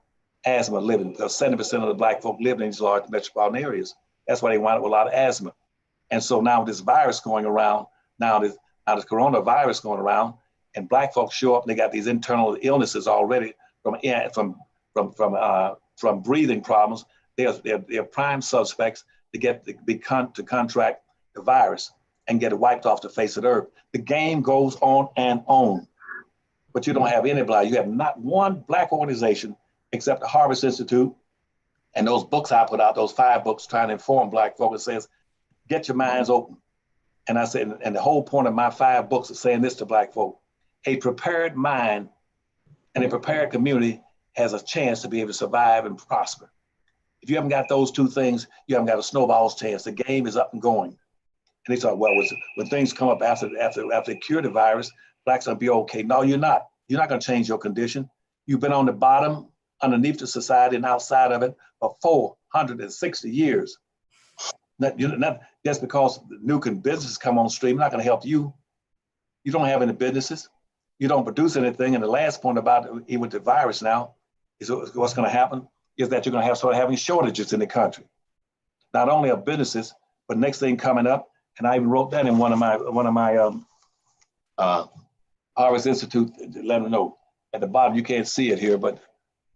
living, because 70% of the black folk live in these large metropolitan areas. That's why they wind up with a lot of asthma. And so now with this virus going around, now this coronavirus going around, and black folks show up and they got these internal illnesses already from breathing problems. They're prime suspects to contract the virus and get it wiped off the face of the earth. The game goes on and on, but you don't have any black. You have not one black organization except the Harvest Institute and those books I put out, those 5 books trying to inform black folks. It says, get your minds open. And I said, and the whole point of my 5 books is saying this to black folk: a prepared mind and a prepared community has a chance to be able to survive and prosper. If you haven't got those 2 things, you haven't got a snowball's chance. The game is up and going. And they thought, well, when things come up after they cure the virus, blacks will be okay. No, you're not. You're not going to change your condition. You've been on the bottom, underneath the society and outside of it for 460 years. Not just because the new businesses come on stream, not going to help you. You don't have any businesses. You don't produce anything. And the last point about it with the virus now is what's going to happen is that you're going to start having shortages in the country, not only of businesses, but next thing coming up. And I even wrote that in one of my Harvest Institute, let them know at the bottom. You can't see it here, but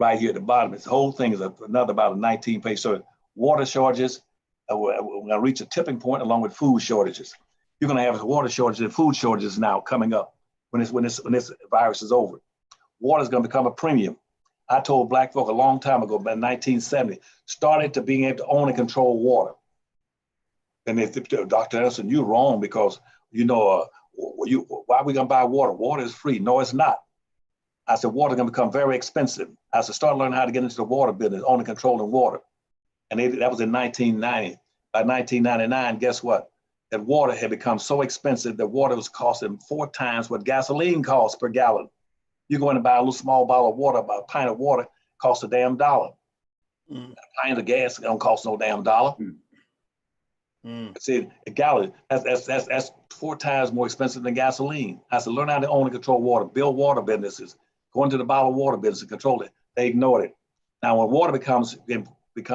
right here at the bottom, the whole thing is another about a 19-page story. Water shortages. We're going to reach a tipping point along with food shortages. You're going to have water shortages and food shortages now coming up when this virus is over. Water is going to become a premium. I told black folk a long time ago, about 1970, started to being able to own and control water. And if Dr. Anderson, you're wrong because, why are we going to buy water? Water is free. No, it's not. I said, water is going to become very expensive. I said, start learning how to get into the water business, owning and controlling water. And that was in 1990. By 1999, guess what? That water had become so expensive that water was costing 4 times what gasoline costs per gallon. You go in and buy a little small bottle of water, about a pint of water, costs a damn $1. A pint of gas don't cost no damn $1. See, a gallon, that's 4 times more expensive than gasoline. I said, learn how to own and control water, build water businesses, go into the bottled water business and control it. They ignored it. Now, when water become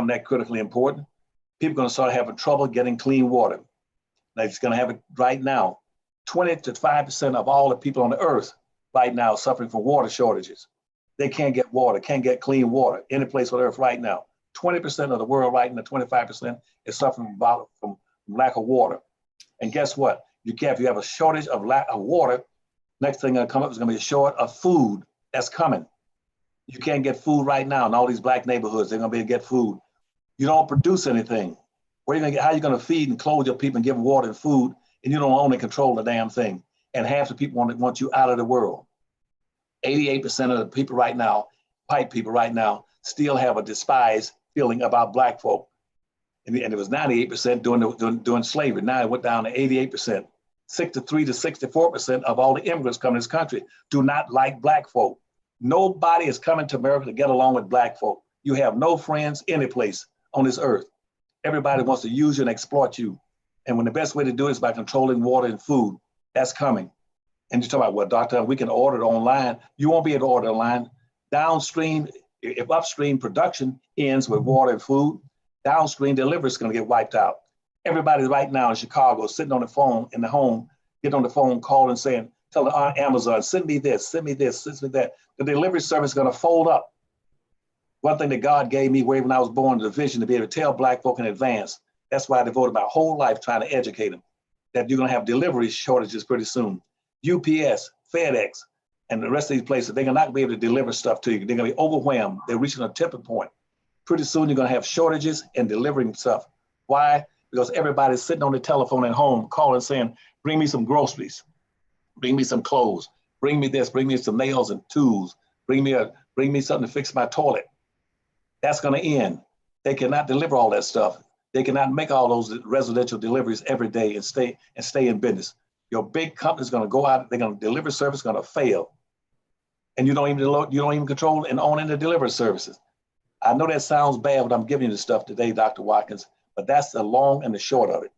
that critically important, people are going to start having trouble getting clean water. They're just going to have it right now. 20 to 5% of all the people on the earth right now are suffering from water shortages. They can't get water, can't get clean water any place on earth right now. 20% of the world right now, 25% is suffering from lack of water. And guess what? If you have a shortage of lack of water, next thing gonna come up is gonna be a short of food. That's coming. You can't get food right now in all these black neighborhoods. They're gonna be able to get food. You don't produce anything. Where are you gonna get? How are you gonna feed and clothe your people and give them water and food, and you don't own and control the damn thing? And half the people want you out of the world. 88% of the people right now, white people right now, still have a despised feeling about black folk. And it was 98% during slavery. Now it went down to 88%. 63 to 64% of all the immigrants coming to this country do not like black folk. Nobody is coming to America to get along with black folk. You have no friends any place on this earth. Everybody wants to use you and exploit you. And when the best way to do it is by controlling water and food, that's coming. And you talk about, well, doctor, we can order it online. You won't be able to order online. Downstream, if upstream production ends with water and food, downstream delivery is going to get wiped out. Everybody right now in Chicago sitting on the phone in the home, get on the phone, calling, saying, telling Amazon, send me this, send me this, send me that. The delivery service is going to fold up. One thing that God gave me when I was born, the vision to be able to tell black folk in advance. That's why I devoted my whole life trying to educate them that you're going to have delivery shortages pretty soon. UPS, FedEx, and the rest of these places, they're not going to be able to deliver stuff to you. They're going to be overwhelmed. They're reaching a tipping point. Pretty soon, you're going to have shortages in delivering stuff. Why? Because everybody's sitting on the telephone at home calling, saying, bring me some groceries, bring me some clothes, bring me this, bring me some nails and tools, bring me something to fix my toilet. That's going to end. They cannot deliver all that stuff. They cannot make all those residential deliveries every day and stay in business. Your big company's going to go out. They're going to deliver service going to fail, and you don't even control and own any delivery services. I know that sounds bad, but I'm giving you the stuff today, Dr. Watkins. But that's the long and the short of it,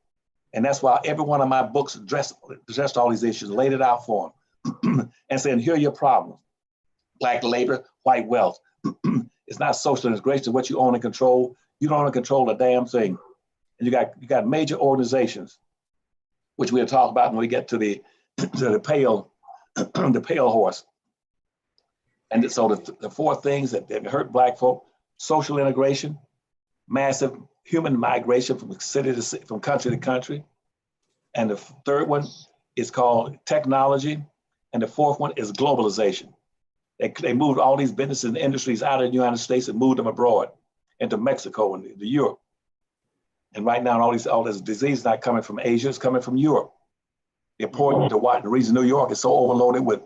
and that's why every one of my books addressed all these issues, laid it out for them, and saying, here are your problems: black labor, white wealth. It's not social integration. What you own and control, you don't own and control a damn thing. And you got major organizations, which we'll talk about when we get to the pale horse. And so the four things that hurt black folk: social integration, massive human migration from country to country, and the third one is called technology, and the fourth one is globalization. They moved all these businesses and industries out of the United States and moved them abroad into Mexico and the Europe. And right now, all this disease is not coming from Asia; it's coming from Europe. The reason New York is so overloaded with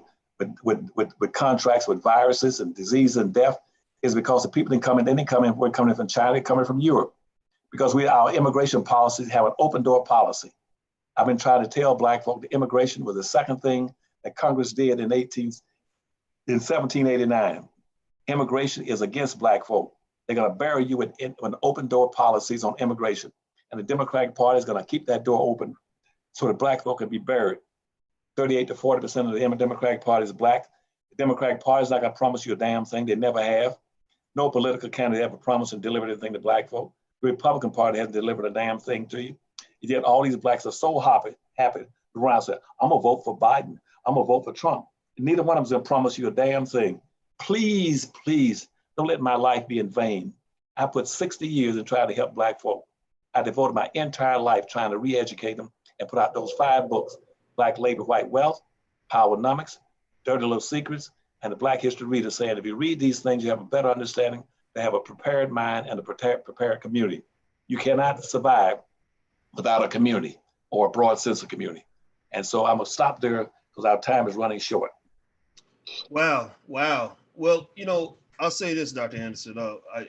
contracts with viruses and disease and death is because the people we're coming from China, they're coming from Europe. Because our immigration policies have an open door policy. I've been trying to tell black folk that immigration was the second thing that Congress did in 1789. Immigration is against black folk. They're going to bury you with open door policies on immigration. And the Democratic Party is going to keep that door open so that black folk can be buried. 38 to 40% of the Democratic Party is black. The Democratic Party is not going to promise you a damn thing. They never have. No political candidate ever promised and delivered anything to black folk. The Republican Party hasn't delivered a damn thing to you. Yet all these blacks are so happy to run out and say, I'm going to vote for Biden. I'm going to vote for Trump. And neither one of them is going to promise you a damn thing. Please, please, don't let my life be in vain. I put 60 years in trying to help black folk. I devoted my entire life trying to re-educate them and put out those 5 books: Black Labor, White Wealth, Powernomics, Dirty Little Secrets, and the Black History Reader, saying if you read these things, you have a better understanding. They have a prepared mind and a prepared community. You cannot survive without a community or a broad sense of community. And so I'm gonna stop there because our time is running short. Wow. Well, I'll say this, Dr. Anderson.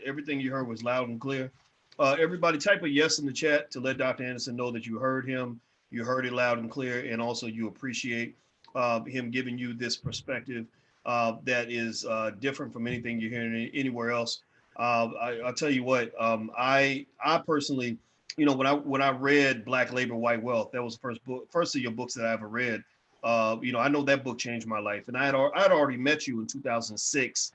Everything you heard was loud and clear. Everybody type a yes in the chat to let Dr. Anderson know that you heard him. You heard it loud and clear, and also you appreciate him giving you this perspective that is different from anything you're hearing anywhere else. I'll tell you what, I personally, when I read Black Labor, White Wealth, that was the first of your books that I ever read. I know that book changed my life, and I had already met you in 2006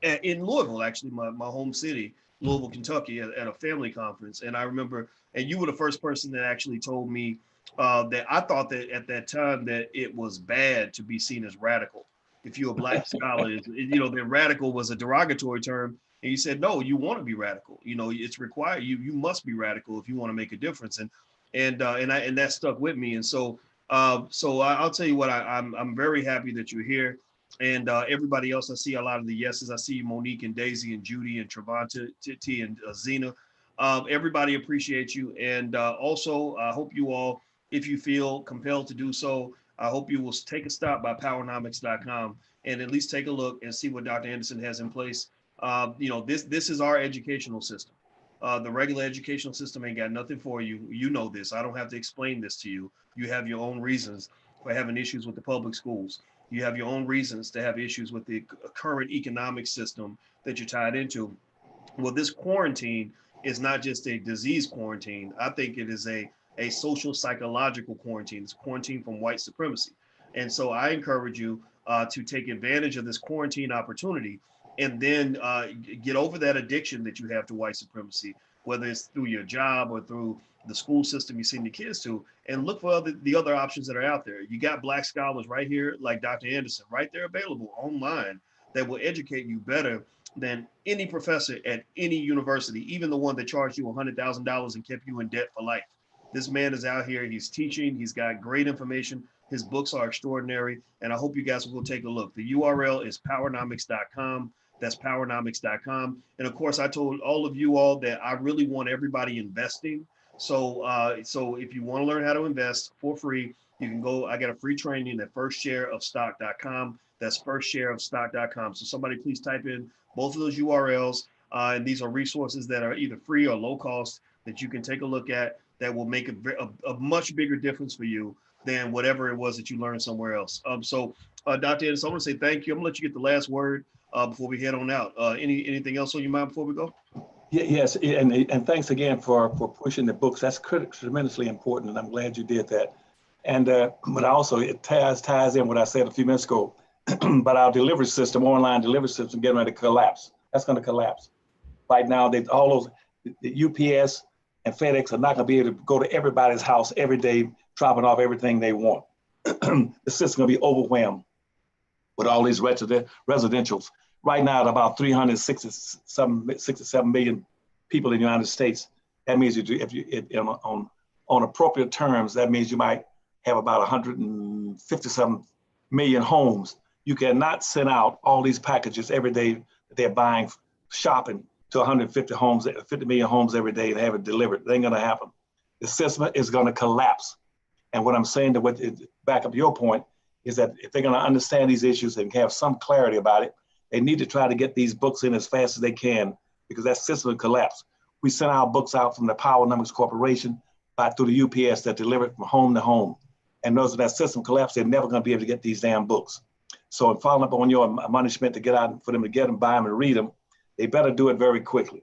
in Louisville, actually, my home city, Louisville, Kentucky, at a family conference. And I remember, and you were the first person that actually told me that I thought that at that time that it was bad to be seen as radical. If you're a black scholar, that radical was a derogatory term. And he said, no, you want to be radical. It's required. You must be radical if you want to make a difference. And that stuck with me. And so I'll tell you what, I'm very happy that you're here. And everybody else, I see a lot of the yeses. I see Monique and Daisy and Judy and Travanta, Titi and Zena. Everybody appreciates you. And also, I hope you all, if you feel compelled to do so, I hope you will take a stop by powernomics.com and at least take a look and see what Dr. Anderson has in place. This is our educational system. The regular educational system ain't got nothing for you. You know this. I don't have to explain this to you. You have your own reasons for having issues with the public schools. You have your own reasons to have issues with the current economic system that you're tied into. Well, this quarantine is not just a disease quarantine. I think it is a social psychological quarantine. It's quarantine from white supremacy. And so I encourage you to take advantage of this quarantine opportunity and then get over that addiction that you have to white supremacy, whether it's through your job or through the school system you send your kids to, and look for the other options that are out there. You got black scholars right here, like Dr. Anderson, right there available online that will educate you better than any professor at any university, even the one that charged you $100,000 and kept you in debt for life. This man is out here, he's teaching, he's got great information. His books are extraordinary, and I hope you guys will go take a look. The URL is powernomics.com. That's powernomics.com. And of course, I told all of you all that I really want everybody investing. So if you want to learn how to invest for free, you can go. I got a free training at firstshareofstock.com. That's firstshareofstock.com. So somebody please type in both of those URLs. And these are resources that are either free or low cost that you can take a look at that will make a much bigger difference for you than whatever it was that you learned somewhere else. Dr. Anderson, I want to say thank you. I'm gonna let you get the last word before we head on out. Anything else on your mind before we go? Yes, and thanks again for pushing the books. That's tremendously important, and I'm glad you did that. And but also it ties in what I said a few minutes ago. But our delivery system, online delivery system, getting ready to collapse. That's going to collapse. Right now, all those the UPS and FedEx are not going to be able to go to everybody's house every day, dropping off everything they want. The system's going to be overwhelmed with all these residentials. Right now, at about 367 million people in the United States. That means on appropriate terms, that means you might have about 157 million homes. You cannot send out all these packages every day that they're buying, shopping to 50 million homes every day and have it delivered. It ain't gonna happen. The system is gonna collapse. And what I'm saying to back up your point is that if they're gonna understand these issues and have some clarity about it, they need to try to get these books in as fast as they can, because that system will collapse. We send our books out from the PowerNomics Corporation through the UPS that deliver it from home to home. And those of that system collapse, they're never gonna be able to get these damn books. So in following up on your admonishment to get out, for them to get them, buy them and read them, they better do it very quickly.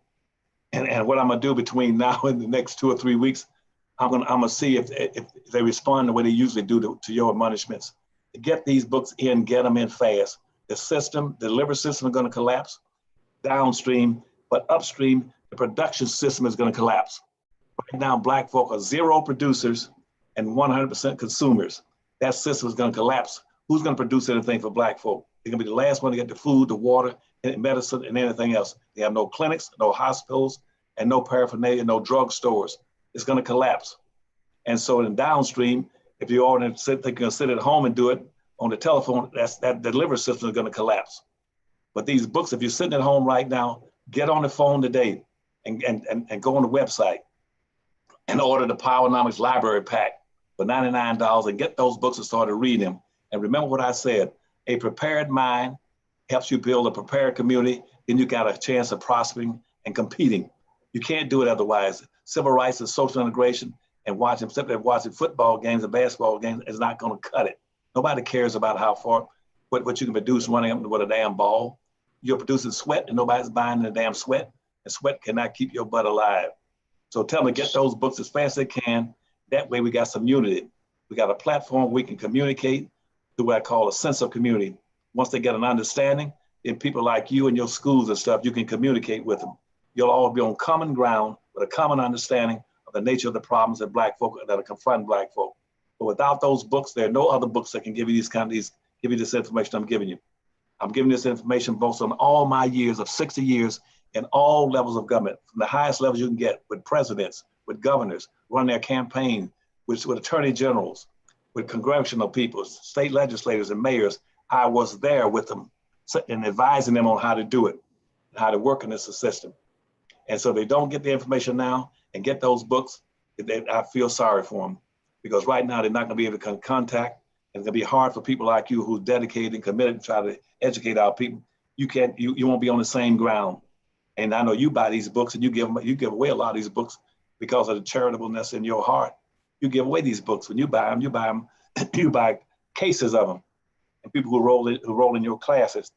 And what I'm gonna do between now and the next 2 or 3 weeks, I'm gonna see if they respond the way they usually do to your admonishments. Get these books in, get them in fast. The delivery system is gonna collapse downstream, but upstream, the production system is gonna collapse. Right now, Black folk are 0 producers and 100% consumers. That system is gonna collapse. Who's gonna produce anything for Black folk? They're gonna be the last one to get the food, the water, and medicine, and anything else. They have no clinics, no hospitals, and no paraphernalia, no drug stores. It's gonna collapse. And so in downstream, if you are gonna sit at home and do it on the telephone, that delivery system is gonna collapse. But these books, if you're sitting at home right now, get on the phone today and go on the website and order the PowerNomics library pack for $99 and get those books and start reading them. And remember what I said, a prepared mind helps you build a prepared community, then you got a chance of prospering and competing. You can't do it otherwise. Civil rights and social integration and simply watching football games and basketball games is not gonna cut it. Nobody cares about how far, what you can produce running up with a damn ball. You're producing sweat and nobody's buying the damn sweat, and sweat cannot keep your butt alive. So tell them to get those books as fast as they can. That way we got some unity. We got a platform we can communicate through what I call a sense of community. Once they get an understanding, then people like you and your schools and stuff, you can communicate with them. You'll all be on common ground with a common understanding of the nature of the problems that Black folk that are confronting Black folk. But without those books, there are no other books that can give you give you this information I'm giving you. I'm giving this information based on all my years of 60 years in all levels of government, from the highest levels you can get with presidents, with governors, running their campaign, with attorney generals, with congressional people, state legislators and mayors. I was there with them and advising them on how to do it, how to work in this system. And so they don't get the information now and get those books. I feel sorry for them, because right now they're not gonna be able to contact, and it's gonna be hard for people like you who's dedicated and committed to try to educate our people. You won't be on the same ground. And I know you buy these books and you give away a lot of these books because of the charitableness in your heart. You give away these books. When you buy them, you buy cases of them. And people who roll in your classes,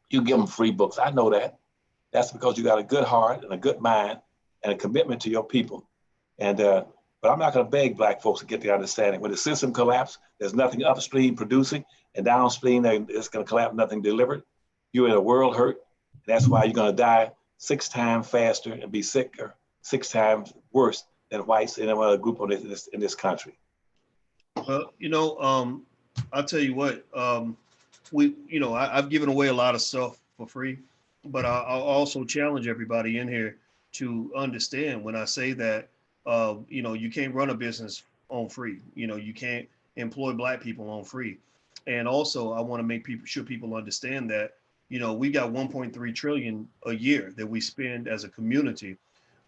you give them free books. I know that. That's because you got a good heart and a good mind and a commitment to your people. And but I'm not going to beg Black folks to get the understanding. When the system collapses, there's nothing upstream producing, and downstream it's going to collapse, nothing delivered. You're in a world hurt. That's why you're going to die 6 times faster and be sicker 6 times worse than whites in another group in this country. Well, I'll tell you what, I've given away a lot of stuff for free, but I'll also challenge everybody in here to understand when I say that, you can't run a business on free. You can't employ Black people on free. And also I want to make sure people understand that, we got 1.3 trillion a year that we spend as a community.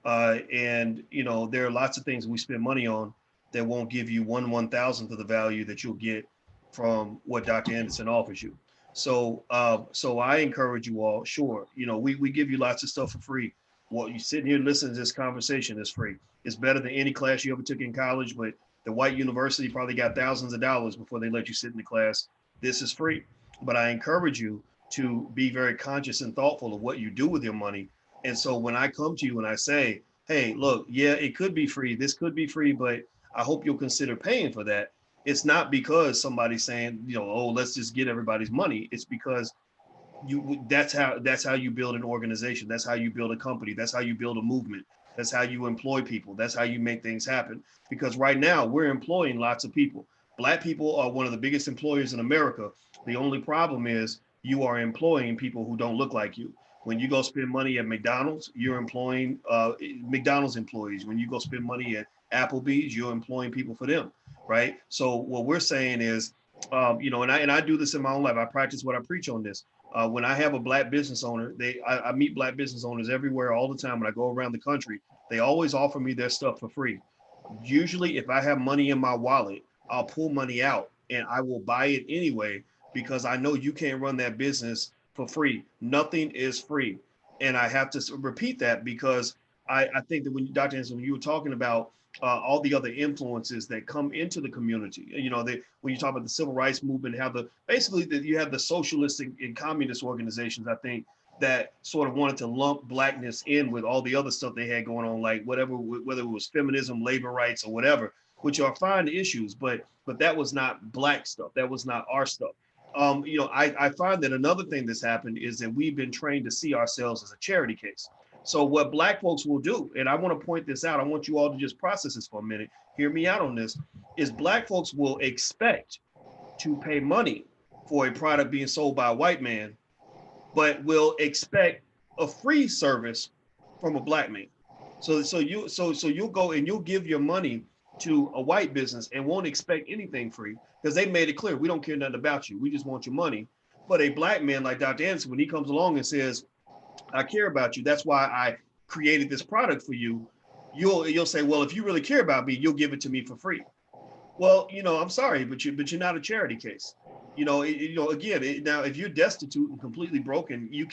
And there are lots of things we spend money on that won't give you 1/1000th of the value that you'll get from what Dr. Anderson offers you. So I encourage you all, sure, we give you lots of stuff for free. Well, you sit here and listen to this conversation is free. It's better than any class you ever took in college, but the white university probably got thousands of dollars before they let you sit in the class. This is free. But I encourage you to be very conscious and thoughtful of what you do with your money. And so when I come to you and I say, hey, look, yeah, it could be free. This could be free, but I hope you'll consider paying for that. It's not because somebody's saying, oh, let's just get everybody's money. It's because that's how you build an organization. That's how you build a company. That's how you build a movement. That's how you employ people. That's how you make things happen. Because right now we're employing lots of people. Black people are one of the biggest employers in America. The only problem is you are employing people who don't look like you. When you go spend money at McDonald's, you're employing McDonald's employees. When you go spend money at Applebee's, you're employing people for them, right? So what we're saying is, and I do this in my own life. I practice what I preach on this. When I have a Black business owner, I meet Black business owners everywhere all the time. When I go around the country, they always offer me their stuff for free. Usually, if I have money in my wallet, I'll pull money out and I will buy it anyway, because I know you can't run that business for free. Nothing is free. And I have to repeat that because I think that when Dr. Anderson, when you were talking about all the other influences that come into the community, when you talk about the civil rights movement, you have the socialist and communist organizations, I think, that sort of wanted to lump Blackness in with all the other stuff they had going on, like whether it was feminism, labor rights, or whatever, which are fine issues, but that was not Black stuff. That was not our stuff. I find that another thing that's happened is that we've been trained to see ourselves as a charity case. So what Black folks will do, and I want to point this out, I want you all to just process this for a minute, hear me out on this, is Black folks will expect to pay money for a product being sold by a white man, but will expect a free service from a Black man. So you'll go and you'll give your money to a white business and won't expect anything free, because they made it clear, we don't care nothing about you, we just want your money. But a Black man like Dr. Anderson, when he comes along and says, I care about you, that's why I created this product for you, you'll say, well, if you really care about me, you'll give it to me for free. Well, I'm sorry, but you're not a charity case. Again, now if you're destitute and completely broken, you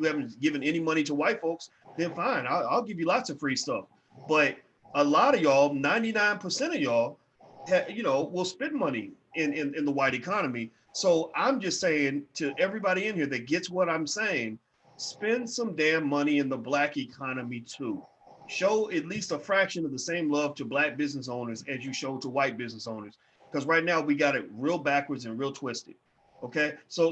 haven't given any money to white folks, then fine, I'll give you lots of free stuff. But a lot of y'all, 99% of y'all, will spend money in the white economy. So I'm just saying to everybody in here that gets what I'm saying, spend some damn money in the Black economy too. Show at least a fraction of the same love to Black business owners as you show to white business owners. Because right now we got it real backwards and real twisted. Okay, so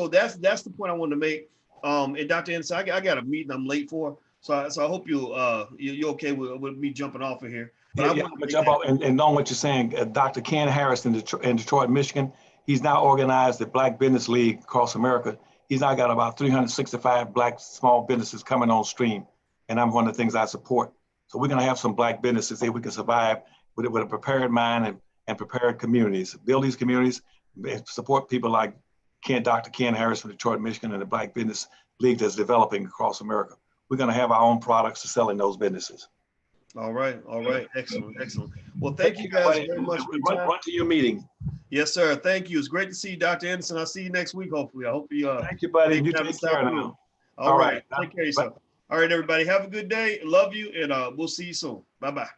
that's the point I wanted to make. And Dr. Anderson, I got a meeting I'm late for. So I hope you're okay with me jumping off of here. But Yeah, I yeah, wanted I'm to gonna make jump that. off and knowing what you're saying. Dr. Ken Harris in Detroit, Michigan, he's now organized the Black Business League across America. He's now got about 365 Black small businesses coming on stream, and I'm one of the things I support. So we're gonna have some Black businesses that we can survive with a prepared mind and prepared communities. Build these communities, and support people like Dr. Ken Harris from Detroit, Michigan, and the Black Business League that's developing across America. We're gonna have our own products to sell in those businesses. All right. All right. Excellent. Excellent. Well, Take thank you care, guys buddy. very much for your time. Run to your meeting. Yes, sir. Thank you. It's great to see you, Dr. Anderson. I'll see you next week, hopefully. I hope you Thank you, buddy. make You it out to take South care Florida. now. All All right. right. Take care of yourself. All right, everybody. Have a good day. Love you, and we'll see you soon. Bye-bye.